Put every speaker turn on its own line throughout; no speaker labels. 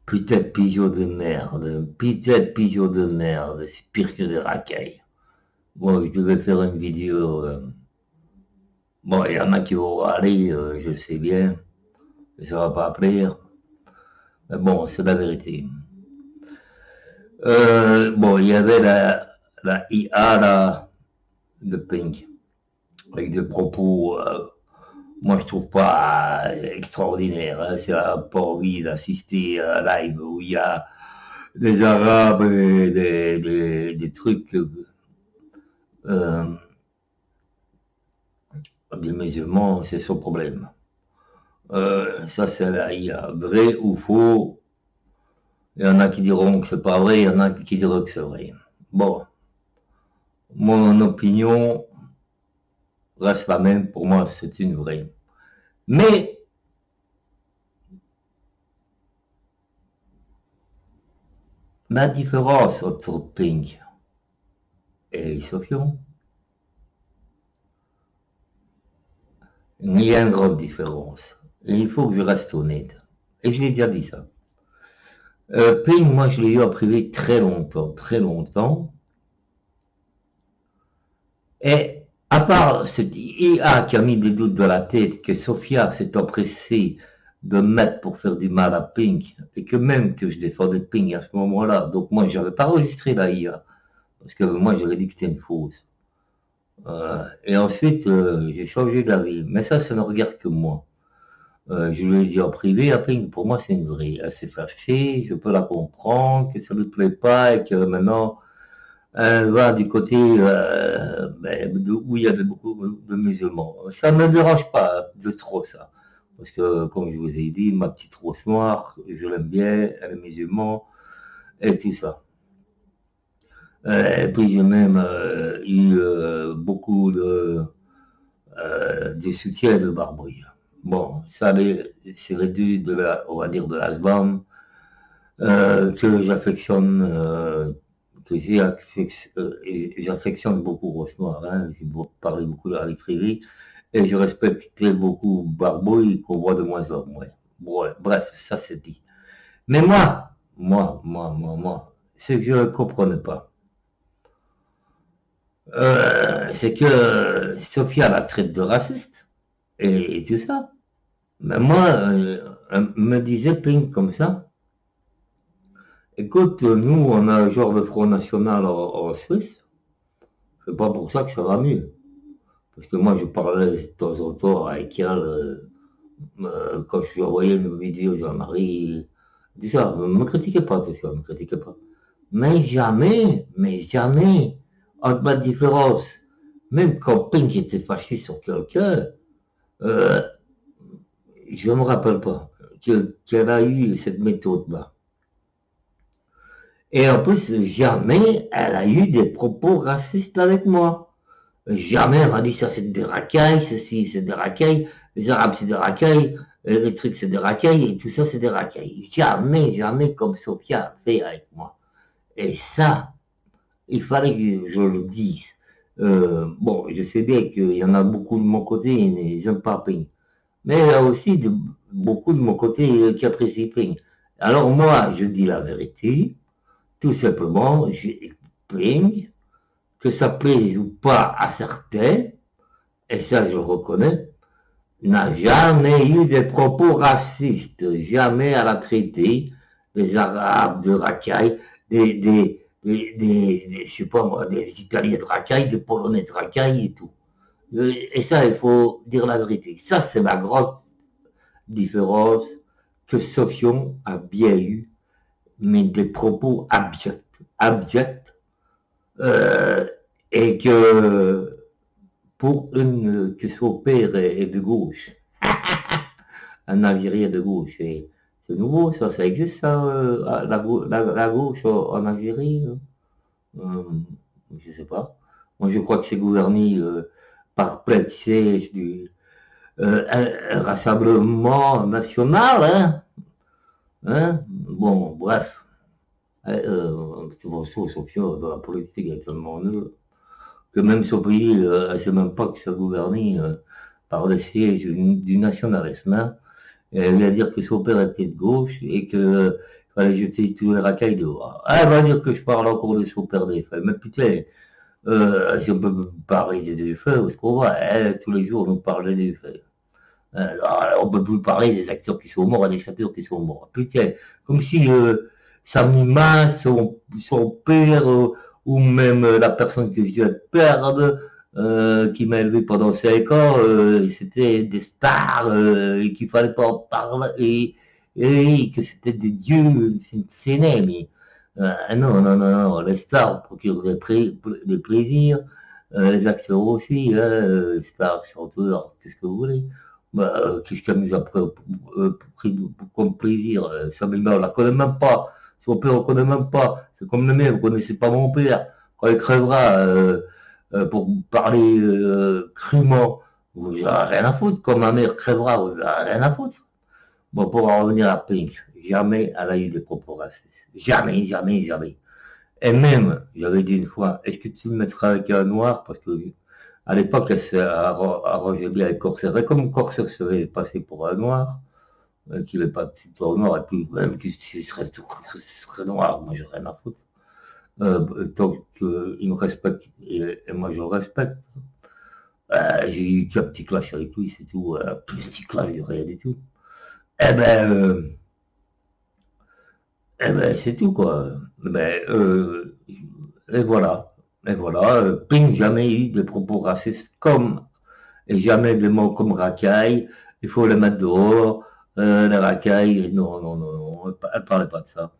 Putain de pigeon de merde, putain de pigeon de merde, c'est pire que des racailles. Bon, je devais faire une vidéo. Bon, il y en a qui vont râler, je sais bien, ça va pas plaire. Mais bon, c'est la vérité. Bon, il y avait la IA là, de Pink, avec des propos, moi je trouve pas extraordinaires. Hein. Si n'a pas envie d'assister à un live où il y a des Arabes et des trucs, des musulmans, c'est son problème. Ça c'est la IA. Vrai ou faux, il y en a qui diront que c'est pas vrai, il y en a qui diront que c'est vrai. Bon, mon opinion reste la même, pour moi c'est une vraie. Mais la différence entre Pink et Sofion, il y a une grande différence. Et il faut que je reste honnête. Et je l'ai déjà dit ça. Pink, moi je l'ai eu en privé très longtemps, très longtemps. Et à part cette IA qui a mis des doutes dans la tête, que Sophia s'est empressée de mettre pour faire du mal à Pink, et que même que je défendais Pink à ce moment-là, donc moi j'avais pas enregistré la IA, parce que moi j'avais dit que c'était une fausse. Et ensuite j'ai changé d'avis, mais ça ne regarde que moi. Je lui ai dit en privé, à Pink, pour moi c'est une vraie, elle s'est fâchée, je peux la comprendre, que ça ne lui plaît pas, et que maintenant elle va du côté où il y a beaucoup de musulmans. Ça ne me dérange pas de trop ça. Parce que, comme je vous ai dit, ma petite rose noire, je l'aime bien, elle est musulmane, et tout ça. Et puis j'ai même eu beaucoup de soutien de Barbry. Bon, ça c'est réduit de la, on va dire, de la SBAM, que j'affectionne que j'affectionne beaucoup Rose Noire, hein, j'ai parlé beaucoup de Alice Rivi, et je respectais beaucoup Barbouille qu'on voit de moins en moins. Bon, bref, ça c'est dit. Mais moi, ce que je ne comprenais pas, c'est que Sophia la traite de raciste, et tout ça. Mais moi, elle me disait Pink comme ça. Écoute, nous, on a un genre de Front National en Suisse. C'est pas pour ça que ça va mieux. Parce que moi, je parlais de temps en temps avec elle, quand je lui envoyais une vidéo de Jean-Marie, tout ça, ne me critiquez pas, tout ça, ne me critiquez pas. Mais jamais, entre la différence, même quand Pink était fâché sur quelqu'un, euh, je ne me rappelle pas qu'elle a eu cette méthode-là. Et en plus, jamais elle a eu des propos racistes avec moi. Jamais elle m'a dit ça c'est des racailles, ceci c'est des racailles, les arabes c'est des racailles, les trucs c'est des racailles, et tout ça c'est des racailles. Jamais comme Sophia a fait avec moi. Et ça, il fallait que je le dise. Bon, je sais bien qu'il y en a beaucoup de mon côté, ils n'aiment pas Ping. Mais il y a aussi beaucoup de mon côté qui apprécient Ping. Alors moi, je dis la vérité, tout simplement, Ping, que ça plaise ou pas à certains, et ça je le reconnais, n'a jamais eu des propos racistes, jamais elle a traité des Arabes de racailles, je sais pas moi, des Italiens de racailles, des Polonais de racailles et tout. Et ça, il faut dire la vérité. Ça, c'est la grande différence que Sofion a bien eu, mais des propos abjects, euh, et que pour que son père est de gauche, un Algérien de gauche, c'est nouveau, ça existe, ça, la gauche en Algérie, je sais pas. Moi, je crois que c'est gouverné par plein de sièges du Rassemblement National, hein, hein. Bon, bref. C'est pour ça, Sophia, dans la politique, est tellement nulle que même son pays, elle ne sait même pas que ça gouverné par le siège du nationalisme. Hein. Et elle vient dire que son père était de gauche et qu'il fallait jeter tous les racailles dehors. Ah, elle va dire que je parle encore de son père des feux. Mais putain, si on peut parler des feux, où est-ce qu'on va? Tous les jours, on nous parle des feux. On peut plus parler des acteurs qui sont morts et des chanteurs qui sont morts. Putain, comme si sa mima, son père, ou même la personne que je viens de perdre, qui m'a élevé pendant 5 ans, c'était des stars, et qu'il fallait pas en parler, et que c'était des dieux, c'est né, mais non, non, non, non, les stars procurent des plaisirs, les acteurs aussi, hein, stars, chanteurs, qu'est-ce que vous voulez. Bah, qu'est-ce qu'elle nous a pris comme plaisir? Sa mère, on la connaît même pas. Son père, on connaît même pas. C'est comme le mien, vous connaissez pas mon père. Quand il crèvera, pour parler crûment, vous n'avez rien à foutre. Quand ma mère crèvera, vous n'avez rien à foutre. Bon, pour en revenir à Pink, jamais elle a eu des propos racistes. Jamais, jamais, jamais. Et même, j'avais dit une fois, est-ce que tu me mettras avec un noir? Parce que à l'époque, elle s'est arrangée bien avec Corsair. Et comme Corsair serait passé pour un noir, qu'il n'est pas petit noir, et puis même qu'il serait noir, moi j'ai rien à foutre. Tant qu'il me respecte et moi je le respecte. J'ai eu qu'un petit clash avec lui, c'est tout. Un petit clash, rien du tout. Eh ben, c'est tout quoi. Et voilà. Et voilà. Ping, jamais eu des propos racistes comme, et jamais des mots comme racaille. Il faut les mettre dehors. Les racailles, non, non, non, non. Elle parlait pas de ça.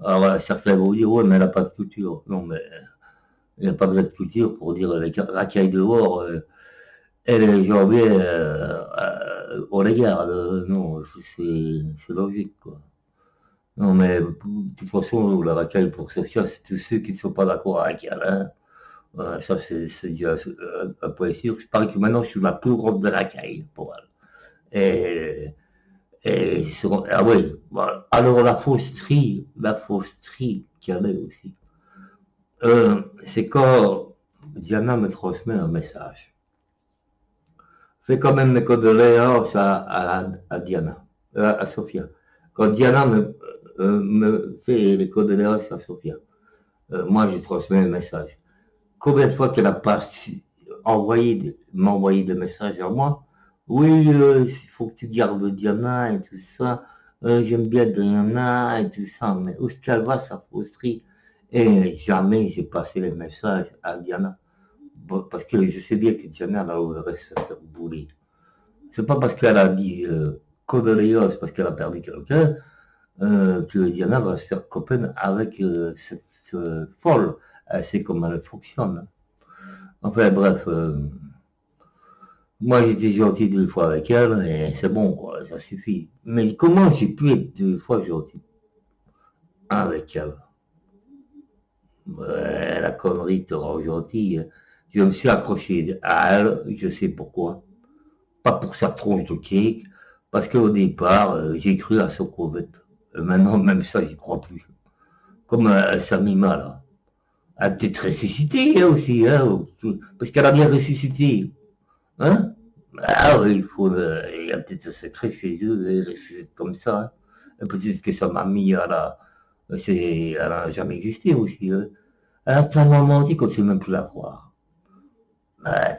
Alors voilà, certains vont dire, ouais, mais elle n'a pas de culture. Non, mais il n'y a pas besoin de culture pour dire les racailles dehors. Et les janvier, on les garde. Non, c'est logique, quoi. Non, mais de toute façon, la racaille pour Sofia, c'est tous ceux qui ne sont pas d'accord avec elle. Hein. Ça, c'est déjà un point sûr. Je parle que maintenant, je suis la plus grande de racaille pour elle. Ah oui, voilà. Alors la fausse tri qu'il y avait aussi. C'est quand Diana me transmet un message. Fais quand même mes condoléances à Diana, à Sofia. Quand Diana me fait les condoléances à Sofia, moi je transmets un message. Combien de fois qu'elle a pas m'envoyé des messages à moi? Oui, il faut que tu gardes Diana et tout ça. J'aime bien Diana et tout ça, mais où est-ce qu'elle va, sa fausserie? Et jamais j'ai passé les messages à Diana. Bon, parce que je sais bien que Diana va se faire bouler. C'est pas parce qu'elle a dit condoléances parce qu'elle a perdu quelqu'un que Diana va se faire copaine avec cette folle. Elle sait comment elle fonctionne. Enfin bref, moi j'étais gentil 2 fois avec elle et c'est bon quoi, ça suffit. Mais comment j'ai pu être 2 fois gentil avec elle? Ouais, la connerie te rend gentil. Je me suis accroché à elle, je sais pourquoi. Pas pour sa tronche de cake, parce qu'au départ, j'ai cru à son crevette. Maintenant, même ça, j'y crois plus. Comme Samima, là. Elle a peut-être ressuscité, hein, aussi, hein, parce qu'elle a bien ressuscité. Hein? Ah oui, il y a peut-être un secret chez eux, ils ressuscitent comme ça. Hein. Et peut-être que sa mamie, elle a jamais existé aussi. Hein. Elle a tellement menti qu'on ne sait même plus la croire. Ah,